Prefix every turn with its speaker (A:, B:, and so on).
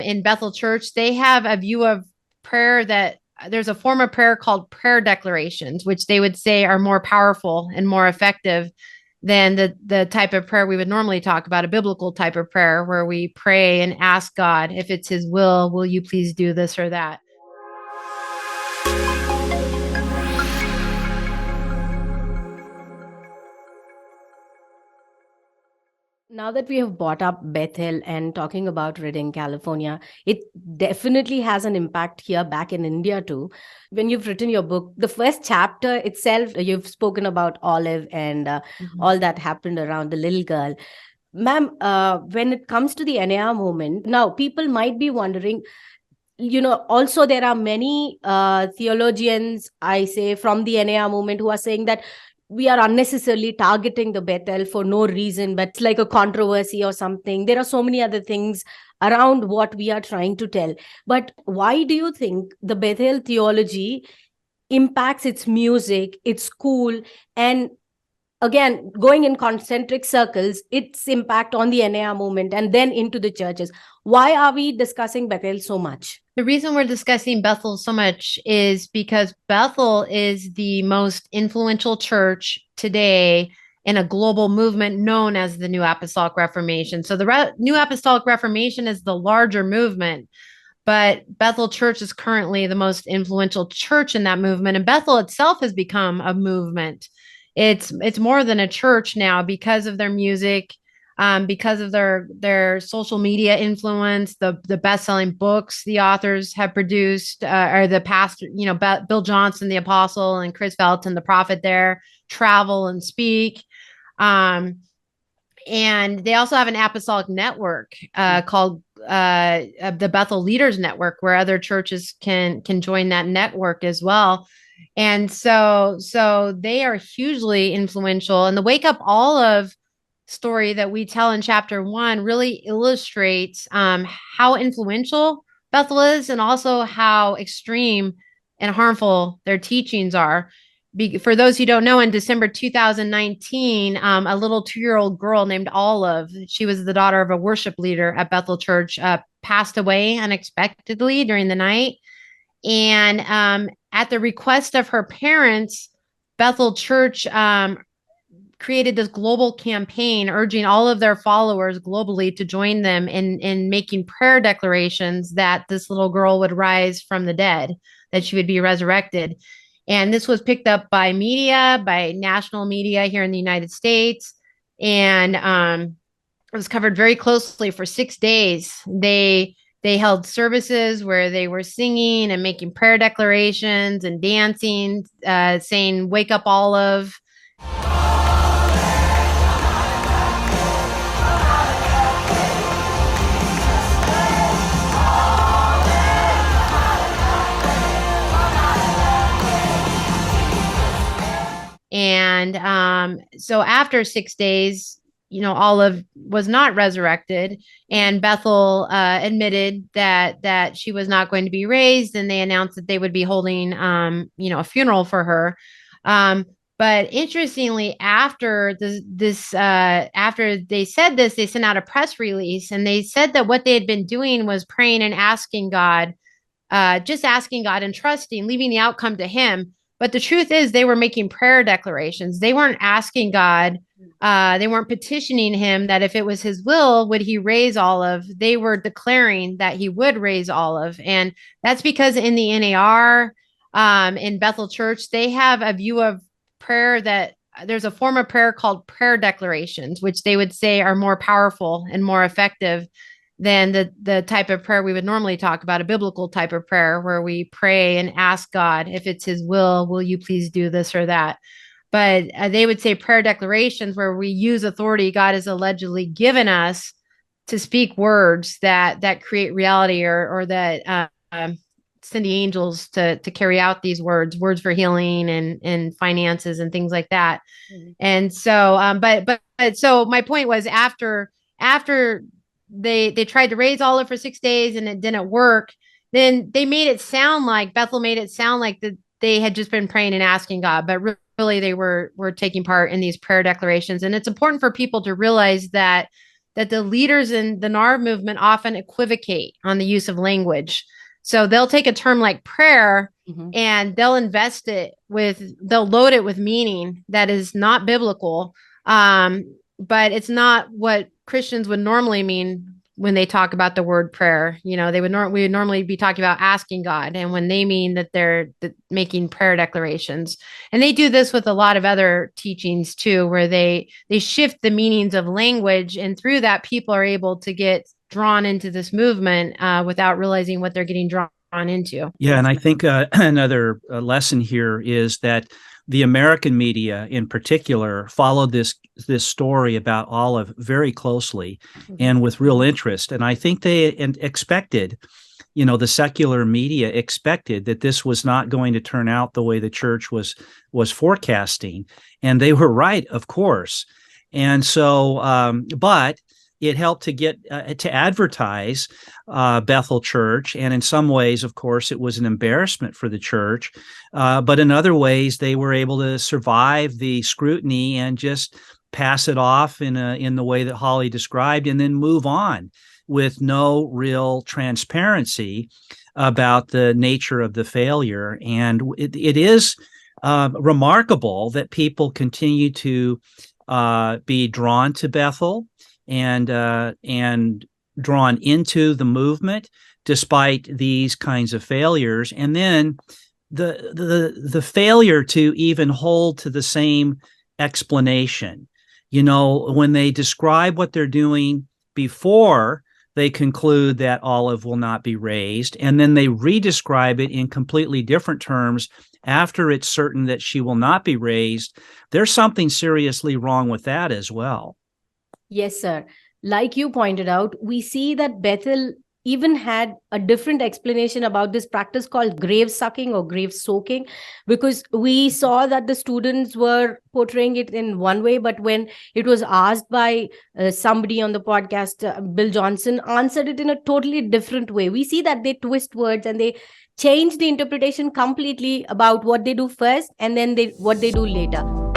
A: in Bethel Church, they have a view of prayer that there's a form of prayer called prayer declarations, which they would say are more powerful and more effective than the type of prayer we would normally talk about, a biblical type of prayer where we pray and ask God, if it's his will you please do this or that?
B: Now that we have brought up Bethel and talking about Redding, California, it definitely has an impact here back in India too. When you've written your book, the first chapter itself, you've spoken about Olive and all that happened around the little girl. Ma'am, when it comes to the NAR movement, now people might be wondering, also there are many theologians, I say, from the NAR movement who are saying that we are unnecessarily targeting the Bethel for no reason, but it's like a controversy or something. There are so many other things around what we are trying to tell. But why do you think the Bethel theology impacts its music, its school, and again, going in concentric circles, its impact on the NAR movement and then into the churches? Why are we discussing Bethel so much?
A: The reason we're discussing Bethel so much is because Bethel is the most influential church today in a global movement known as the New Apostolic Reformation. So the New Apostolic Reformation is the larger movement, but Bethel Church is currently the most influential church in that movement. And Bethel itself has become a movement. It's more than a church now because of their music, because of their social media influence, the best-selling books the authors have produced, or the pastor, Bill Johnson, the apostle, and Chris Felton, the prophet, there travel and speak. And they also have an apostolic network called the Bethel Leaders Network, where other churches can join that network as well. And so they are hugely influential. And the Wake Up Olive story that we tell in chapter 1 really illustrates how influential Bethel is, and also how extreme and harmful their teachings are. For those who don't know, in December 2019, a little 2-year-old girl named Olive, she was the daughter of a worship leader at Bethel Church, passed away unexpectedly during the night. And at the request of her parents, Bethel Church created this global campaign urging all of their followers globally to join them in making prayer declarations that this little girl would rise from the dead, that she would be resurrected. And this was picked up by media, by national media here in the United States. And it was covered very closely for 6 days. They held services where they were singing and making prayer declarations and dancing, saying, "Wake up, Olive." And so after 6 days, Olive was not resurrected, and Bethel admitted that she was not going to be raised, and they announced that they would be holding, a funeral for her. But interestingly, after after they said this, they sent out a press release, and they said that what they had been doing was praying and asking God, just asking God and trusting, leaving the outcome to him. But the truth is, they were making prayer declarations. They weren't asking God. They weren't petitioning him that if it was his will, would he raise Olive? They were declaring that he would raise Olive. And that's because in the NAR, in Bethel Church, they have a view of prayer that there's a form of prayer called prayer declarations, which they would say are more powerful and more effective than the type of prayer we would normally talk about, a biblical type of prayer where we pray and ask God, if it's his will you please do this or that? But they would say prayer declarations where we use authority God has allegedly given us to speak words that create reality, or that send the angels to carry out these words for healing and finances and things like that. Mm-hmm. And so, but so my point was, after they tried to raise Olive for 6 days and it didn't work, then Bethel made it sound like that they had just been praying and asking God, but really they were taking part in these prayer declarations. And it's important for people to realize that that the leaders in the NAR movement often equivocate on the use of language. So they'll take a term like prayer and they'll they'll load it with meaning that is not biblical. But it's not what Christians would normally mean when they talk about the word prayer. We would normally be talking about asking God, and when they mean that they're making prayer declarations. And they do this with a lot of other teachings too, where they shift the meanings of language, and through that people are able to get drawn into this movement without realizing what they're getting drawn into.
C: Yeah, and I think another lesson here is that the American media in particular followed this story about Olive very closely and with real interest. And I think they expected, the secular media expected that this was not going to turn out the way the church was forecasting. And they were right, of course. And so, but it helped to get to advertise Bethel Church. And in some ways, of course, it was an embarrassment for the church. But in other ways, they were able to survive the scrutiny and just pass it off in the way that Holly described, and then move on with no real transparency about the nature of the failure. And it is remarkable that people continue to be drawn to Bethel and drawn into the movement despite these kinds of failures. And then the failure to even hold to the same explanation. When they describe what they're doing before they conclude that Olive will not be raised, and then they redescribe it in completely different terms after it's certain that she will not be raised, there's something seriously wrong with that as well.
B: Yes, sir. Like you pointed out, we see that Bethel even had a different explanation about this practice called grave sucking or grave soaking, because we saw that the students were portraying it in one way, but when it was asked by somebody on the podcast, Bill Johnson answered it in a totally different way. We see that they twist words and they change the interpretation completely about what they do first and then what they do later.